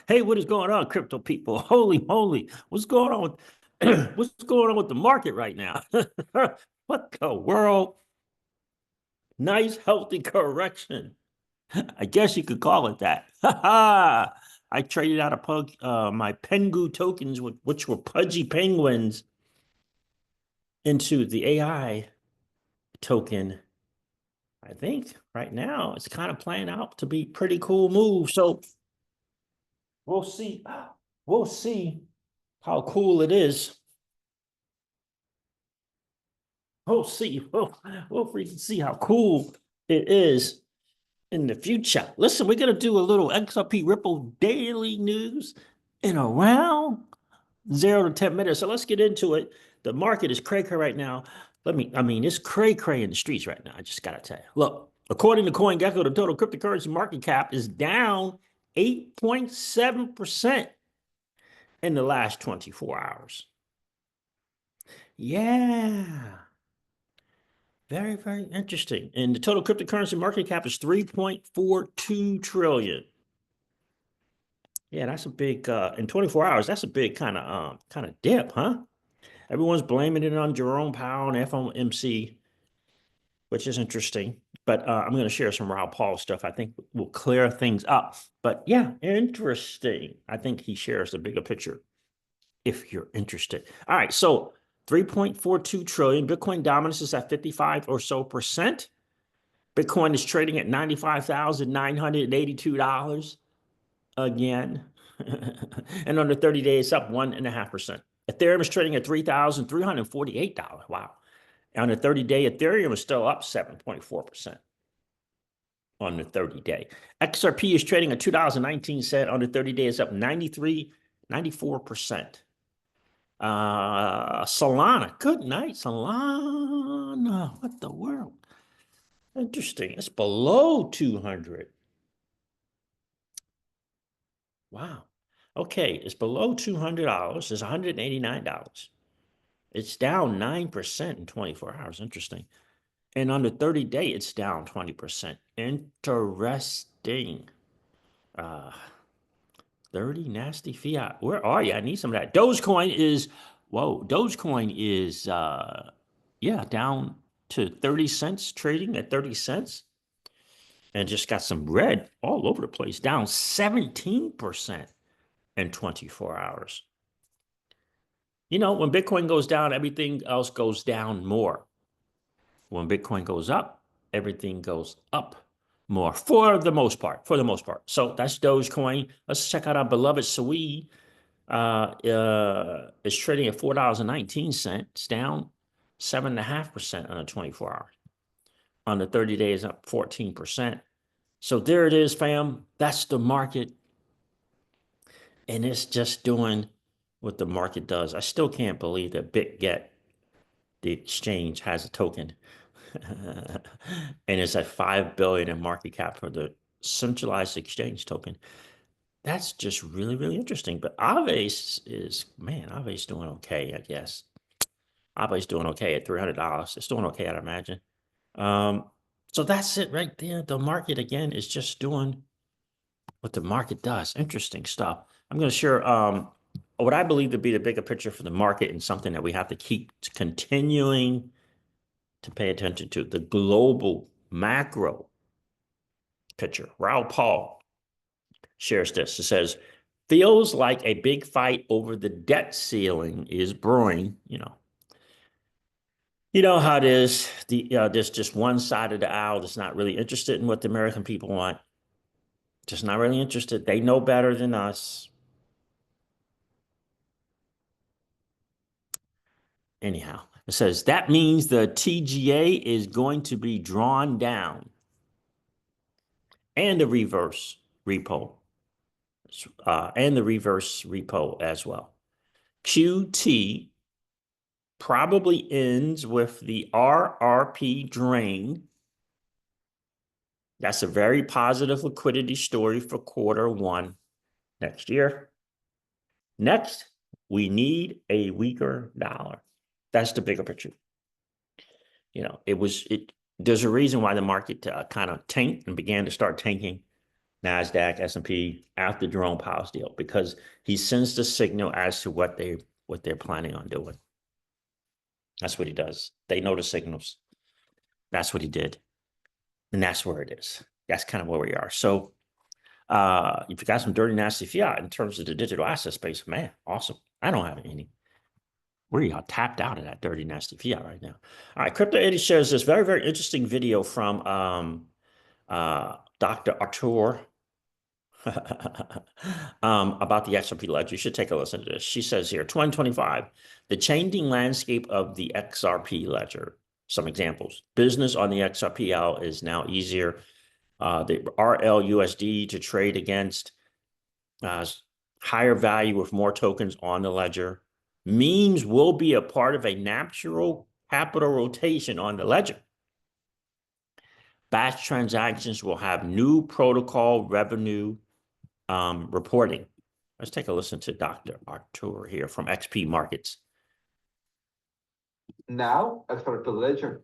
Hey, what is going on, crypto people? Holy moly, what's going on with what's going on with the market right now? What the world? Nice, healthy correction. I guess you could call it that. I traded out my Pengu tokens, which were pudgy penguins, into the AI token. I think right now it's kind of playing out to be pretty cool move. So we'll see. We'll see how cool it is. We'll see. We'll freaking see how cool it is in the future. Listen, we're gonna do a little XRP Ripple daily news in around 0 to 10 minutes. So let's get into it. The market is cray-cray right now. It's cray-cray in the streets right now. I just gotta tell you. Look, according to CoinGecko, the total cryptocurrency market cap is down 8.7% in the last 24 hours. Yeah. Very, very interesting. And the total cryptocurrency market cap is 3.42 trillion. Yeah, that's a big in 24 hours, that's a big kind of dip, huh? Everyone's blaming it on Jerome Powell and FOMC, which is interesting. But I'm going to share some Raul Paul stuff I think will clear things up. But yeah, interesting. I think he shares the bigger picture if you're interested. All right, so 3.42 trillion. Bitcoin dominance is at 55 or so percent. Bitcoin is trading at $95,982 again. And under 30 days, up 1.5%. Ethereum is trading at $3,348. Wow. On the 30-day, Ethereum is still up 7.4% on the 30-day. XRP is trading at $2.19 on the 30-day. It's up 94%. Solana, good night, Solana. What the world? Interesting. It's below 200. Wow. Okay, it's below $200. It's $189. It's down 9% in 24 hours. Interesting. And on the 30-day, it's down 20%. Interesting. 30 nasty fiat. Where are you? I need some of that. Dogecoin is, whoa, Dogecoin is, yeah, down to 30 cents, trading at 30 cents. And just got some red all over the place, down 17% in 24 hours. You know, when Bitcoin goes down, everything else goes down more. When Bitcoin goes up, everything goes up more for the most part. So that's Dogecoin. Let's check out our beloved Sui. It's trading at $4.19. It's down 7.5% on a 24 hour. On the 30 days, up 14%. So there it is, fam. That's the market. And it's just doing what the market does. I still can't believe that BitGet, the exchange, has a token. And it's at 5 billion in market cap for the centralized exchange token. That's just really, really interesting. But Aave is, man, Aave's doing okay, I guess. Aave's doing okay at $300. It's doing okay, I'd imagine. So that's it right there. The market, again, is just doing what the market does. Interesting stuff. I'm going to share what I believe to be the bigger picture for the market and something that we have to keep continuing to pay attention to, the global macro picture. Raul Paul shares this. It says, feels like a big fight over the debt ceiling is brewing. You know how it is. There's just one side of the aisle that's not really interested in what the American people want. Just not really interested. They know better than us. Anyhow, it says that means the TGA is going to be drawn down and the reverse repo as well. QT probably ends with the RRP drain. That's a very positive liquidity story for Q1 next year. Next, we need a weaker dollar. That's the bigger picture. There's a reason why the market kind of tanked and began to start tanking NASDAQ, S&P after Jerome Powell's deal, because he sends the signal as to what they're planning on doing. That's what he does. They know the signals. That's what he did. And that's where it is. That's kind of where we are. So if you got some dirty, nasty fiat in terms of the digital asset space, man, awesome. I don't have any. We are tapped out of that dirty, nasty fiat right now. All right, CryptoCeej shares this very, very interesting video from Dr. Artur about the XRP ledger. You should take a listen to this. She says here, 2025, the changing landscape of the XRP ledger. Some examples. Business on the XRPL is now easier. The RLUSD to trade against, higher value with more tokens on the ledger. Memes will be a part of a natural capital rotation on the ledger. Batch transactions will have new protocol revenue reporting. Let's take a listen to Dr. Artur here from XP Markets. Now, XRP Ledger,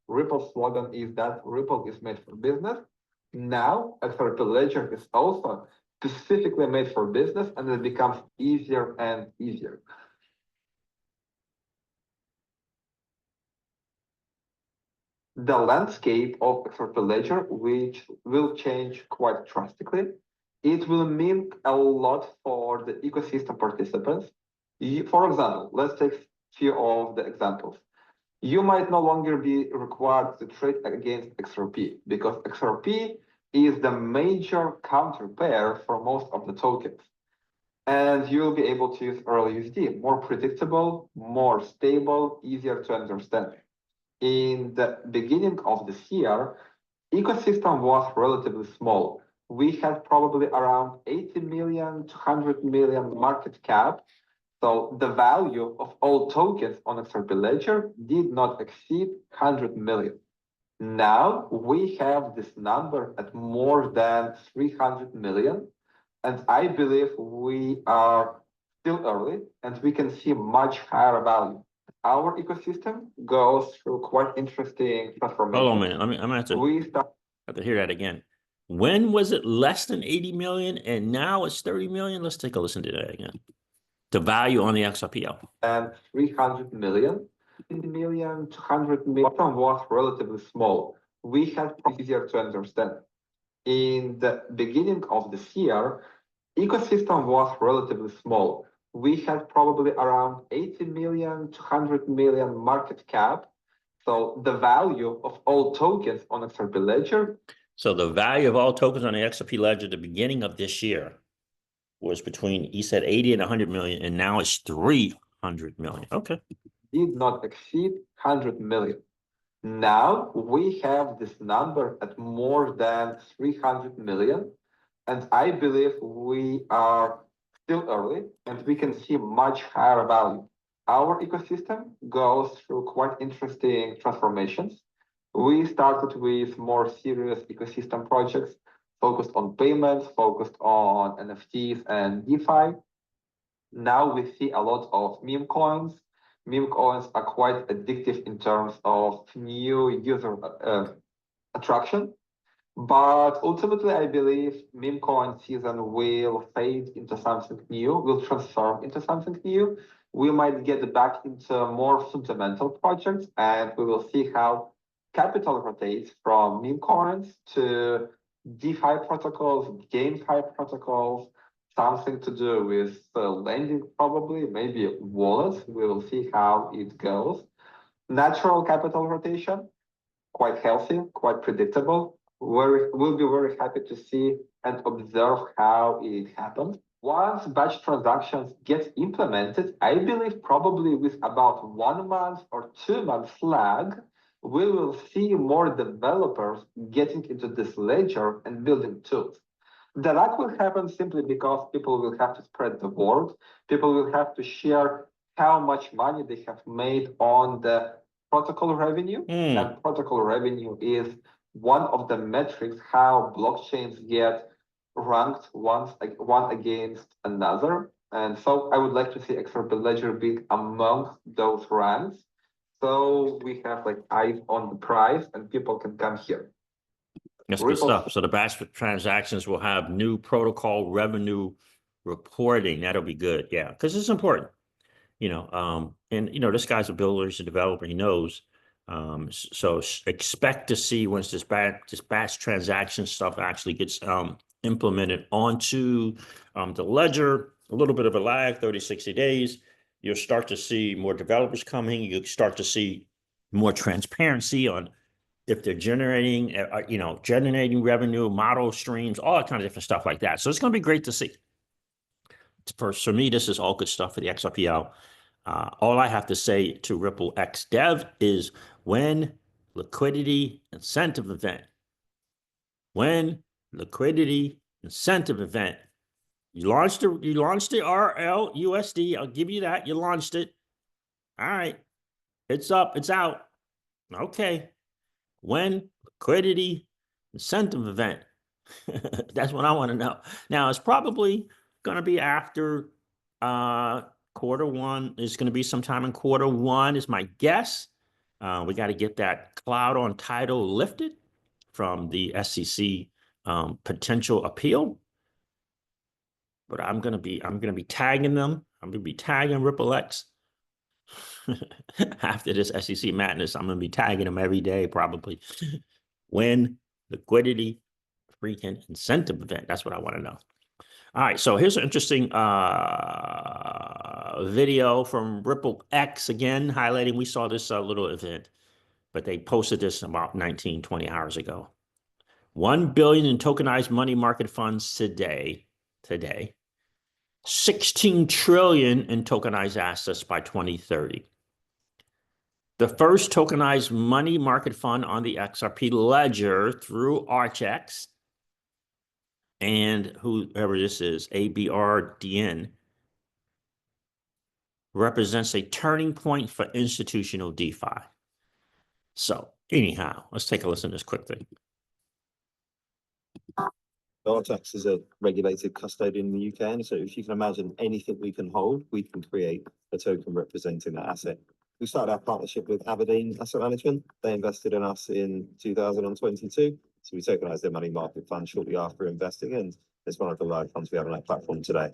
Ripple's slogan is that Ripple is made for business. Now, XRP Ledger is also specifically made for business, and it becomes easier and easier. The landscape of XRP Ledger, which will change quite drastically, it will mean a lot for the ecosystem participants. For example, let's take a few of the examples. You might no longer be required to trade against XRP because XRP is the major counter pair for most of the tokens. And you'll be able to use RLUSD, more predictable, more stable, easier to understand. In the beginning of this year, ecosystem was relatively small. We had probably around 80 million to 100 million market cap. So the value of all tokens on XRP Ledger did not exceed 100 million. Now we have this number at more than 300 million. And I believe we are still early and we can see much higher value. Our ecosystem goes through quite interesting transformation. Hold on a minute. I'm gonna have to hear that again. When was it less than 80 million and now it's 30 million? Let's take a listen to that again. The value on the XRPL. And 300 million, 50 million, 200 million was relatively small. We had easier to understand. In the beginning of this year, ecosystem was relatively small. We had probably around 80 million to 100 million market cap. So the value of all tokens on XRP Ledger. So the value of all tokens on the XRP Ledger at the beginning of this year was between, he said 80 and 100 million, and now it's 300 million. Okay. Did not exceed 100 million. Now we have this number at more than 300 million. And I believe we are still early and we can see much higher value. Our ecosystem goes through quite interesting transformations. We started with more serious ecosystem projects focused on payments, focused on NFTs and DeFi. Now we see a lot of meme coins. Meme coins are quite addictive in terms of new user attraction. But ultimately, I believe meme coin season will fade into something new, will transform into something new. We might get back into more fundamental projects, and we will see how capital rotates from meme coins to DeFi protocols, GameFi protocols, something to do with lending, probably, maybe wallets. We will see how it goes. Natural capital rotation, quite healthy, quite predictable. We'll be very happy to see and observe how it happens. Once batch transactions get implemented, I believe probably with about 1 month or 2 months lag, we will see more developers getting into this ledger and building tools. That will happen simply because people will have to spread the word. People will have to share how much money they have made on the protocol revenue. And protocol revenue is one of the metrics how blockchains get ranked one against another. And so I would like to see XRP Ledger being among those ranks. So we have like eyes on the price and people can come here. That's good stuff. So the batch transactions will have new protocol revenue reporting. That'll be good. Yeah, because it's important. And this guy's a builder, he's a developer, he knows. So expect to see once this batch transaction stuff actually gets implemented onto the ledger, a little bit of a lag, 30, 60 days. You'll start to see more developers coming. You'll start to see more transparency on if they're generating, generating revenue, model streams, all that kind of different stuff like that. So it's going to be great to see. For me, this is all good stuff for the XRPL. All I have to say to Ripple X Dev is when liquidity incentive event, you launched the RL USD. I'll give you that. You launched it. All right. It's up. It's out. Okay. When liquidity incentive event. That's what I want to know. Now, it's probably going to be after quarter one. It's going to be sometime in quarter one is my guess. We got to get that cloud on title lifted from the SEC potential appeal. But I'm gonna be tagging them. I'm gonna be tagging Ripple X. After this SEC madness, I'm gonna be tagging them every day, probably. When liquidity freaking incentive event. That's what I want to know. All right, so here's an interesting video from Ripple X again, highlighting. We saw this little event, but they posted this about 19, 20 hours ago. 1 billion in tokenized money market funds today. 16 trillion in tokenized assets by 2030. The first tokenized money market fund on the XRP ledger through Archex, and whoever this is, ABRDN, represents a turning point for institutional DeFi. So anyhow, let's take a listen to this quickly. Archex is a regulated custodian in the UK, and so if you can imagine anything we can hold, we can create a token representing that asset. We started our partnership with Aberdeen Asset Management. They invested in us in 2022. So we tokenized their money market fund shortly after investing, and it's one of the large funds we have on our platform today.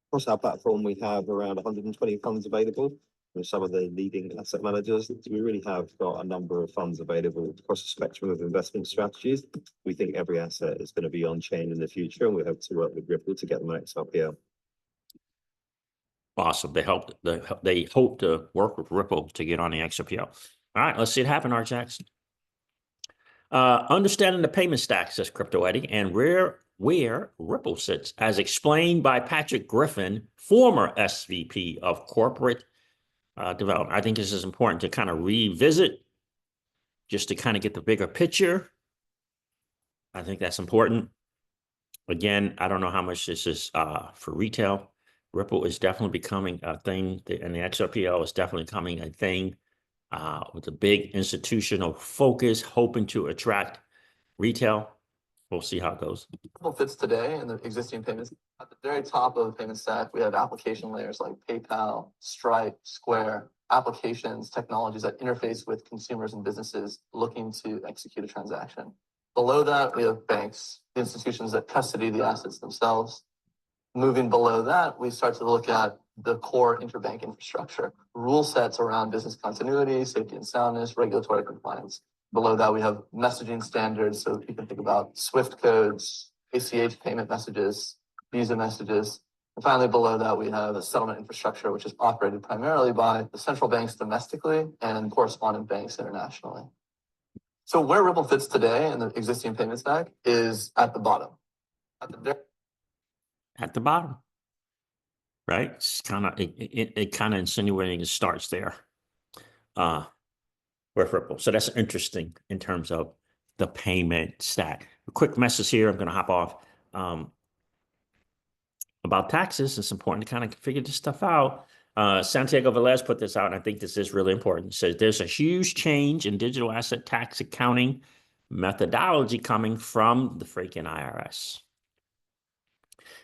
Across our platform, we have around 120 funds available from some of the leading asset managers. So we really have got a number of funds available across the spectrum of investment strategies. We think every asset is going to be on chain in the future, and we hope to work with Ripple to get them an XRPL. Awesome. They hope to work with Ripple to get on the XRPL. All right, let's see it happen, Archex. Understanding the payment stack, says Crypto Eddie, and where Ripple sits, as explained by Patrick Griffin, former SVP of corporate development. I think this is important to kind of revisit, just to kind of get the bigger picture. I think that's important. Again, I don't know how much this is for retail. Ripple is definitely becoming a thing, and the XRPL is definitely becoming a thing with a big institutional focus, hoping to attract retail. We'll see how it goes. Ripple fits today in the existing payments. At the very top of the payment stack, we have application layers like PayPal, Stripe, Square, applications, technologies that interface with consumers and businesses looking to execute a transaction. Below that, we have banks, institutions that custody the assets themselves. Moving below that, we start to look at the core interbank infrastructure, rule sets around business continuity, safety and soundness, regulatory compliance. Below that, we have messaging standards. So you can think about SWIFT codes, ACH payment messages, Visa messages. And finally, below that, we have a settlement infrastructure, which is operated primarily by the central banks domestically and correspondent banks internationally. So where Ripple fits today in the existing payment stack is at the bottom. At the bottom, right? It's kind of it kind of insinuating it starts there with Ripple. So that's interesting in terms of the payment stack. A quick message here. I'm going to hop off about taxes. It's important to kind of figure this stuff out. Santiago Velez put this out, and I think this is really important. It says there's a huge change in digital asset tax accounting methodology coming from the freaking IRS.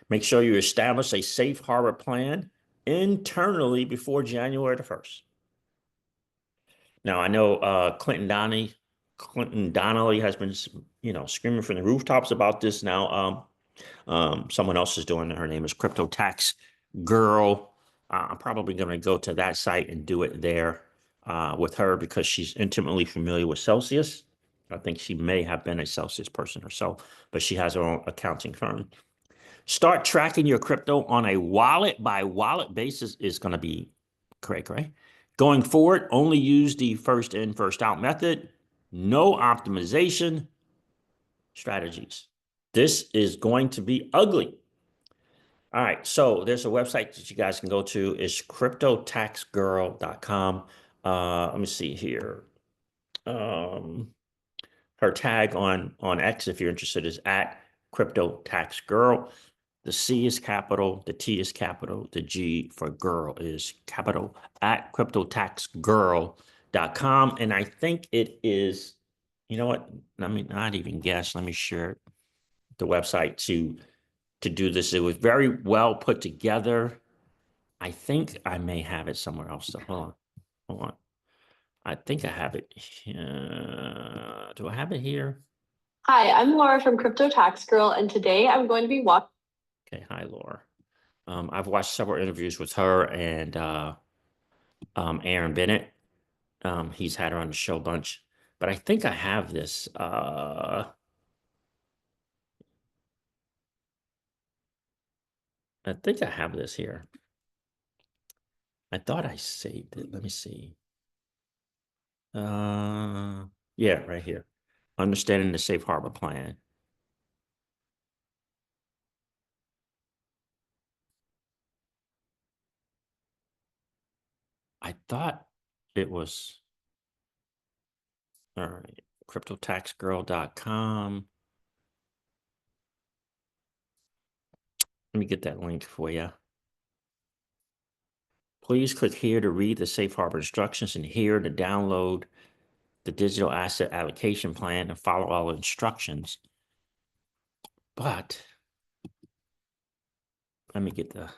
Make sure you establish a safe harbor plan internally before January the 1st. Now, I know Clinton Downey Clinton Donnelly has been, screaming from the rooftops about this now. Someone else is doing it. Her name is Crypto Tax Girl. I'm probably going to go to that site and do it there with her because she's intimately familiar with Celsius. I think she may have been a Celsius person herself, but she has her own accounting firm. Start tracking your crypto on a wallet by wallet basis is going to be correct, right? Going forward, only use the first in, first out method. No optimization strategies. This is going to be ugly. All right, so there's a website that you guys can go to. It's cryptotaxgirl.com. Let me see here. Her tag on X, if you're interested, is at cryptotaxgirl. The C is capital, the T is capital, the G for girl is capital, at cryptotaxgirl.com. And I think it is, you know what? Let me not even guess. Let me share the website to do this. It was very well put together. I think I may have it somewhere else. So hold on. I think I have it. Do I have it here? Hi, I'm Laura from Crypto Tax Girl, and today I'm going to be walking. Okay, hi Laura. I've watched several interviews with her and Aaron Bennett. He's had her on the show a bunch, but I think I have this. I think I have this here. I thought I saved it. Let me see. Yeah, right here. Understanding the safe harbor plan. I thought it was, all right, cryptotaxgirl.com. Let me get that link for you. Please click here to read the safe harbor instructions and here to download the digital asset allocation plan and follow all instructions. But let me get the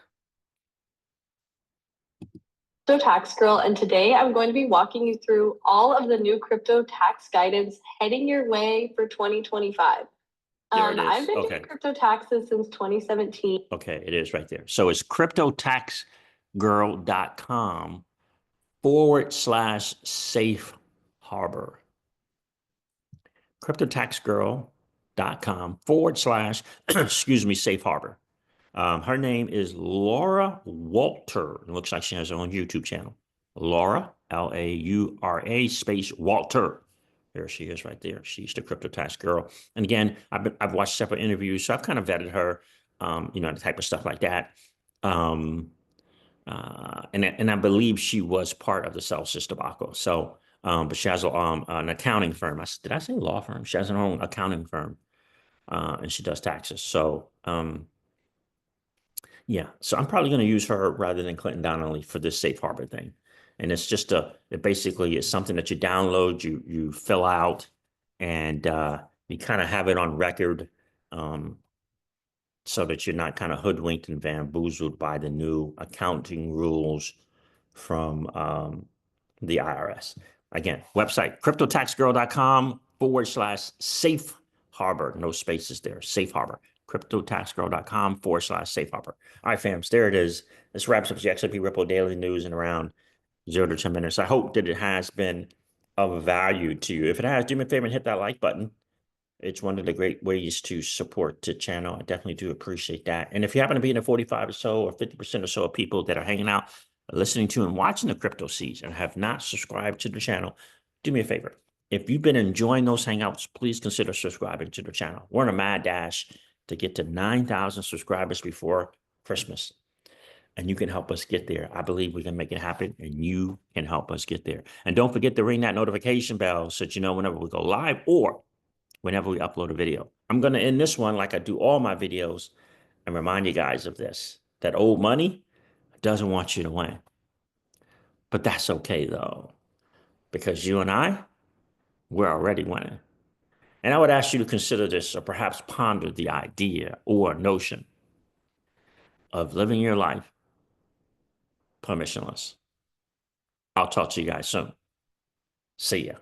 Crypto Tax Girl, and today I'm going to be walking you through all of the new crypto tax guidance heading your way for 2025. There it is. I've been Okay. doing crypto taxes since 2017. Okay, it is right there. So it's cryptotaxgirl.com/safe harbor. cryptotaxgirl.com/ excuse me, safe harbor. Her name is Laura Walter. It looks like she has her own YouTube channel. Laura, Laura space Walter. There she is right there. She's the Crypto Tax Girl. And again, I've watched several interviews, so I've kind of vetted her, the type of stuff like that. And I believe she was part of the Celsius debacle. So, but she has an accounting firm. Did I say law firm? She has her own accounting firm, and she does taxes. So, yeah, so I'm probably going to use her rather than Clinton Donnelly for this safe harbor thing. And it's just it basically is something that you download, you fill out, and you kind of have it on record, so that you're not kind of hoodwinked and bamboozled by the new accounting rules from the IRS. Again, website cryptotaxgirl.com/safe harbor. No spaces there. Safe harbor. cryptotaxgirl.com/safe harbor. All right, fams, there it is. This wraps up the XRP Ripple Daily News in around 0 to 10 minutes. I hope that it has been of value to you. If it has, do me a favor and hit that like button. It's one of the great ways to support the channel. I definitely do appreciate that. And if you happen to be in the 45 or so or 50% or so of people that are hanging out, listening to and watching the CryptoCeej and have not subscribed to the channel, do me a favor. If you've been enjoying those hangouts, please consider subscribing to the channel. We're on a mad dash to get to 9,000 subscribers before Christmas. And you can help us get there. I believe we can make it happen, and you can help us get there. And don't forget to ring that notification bell so that you know whenever we go live or whenever we upload a video. I'm going to end this one like I do all my videos and remind you guys of this, that old money doesn't want you to win. But that's okay, though, because you and I, we're already winning. And I would ask you to consider this or perhaps ponder the idea or notion of living your life permissionless. I'll talk to you guys soon. See ya.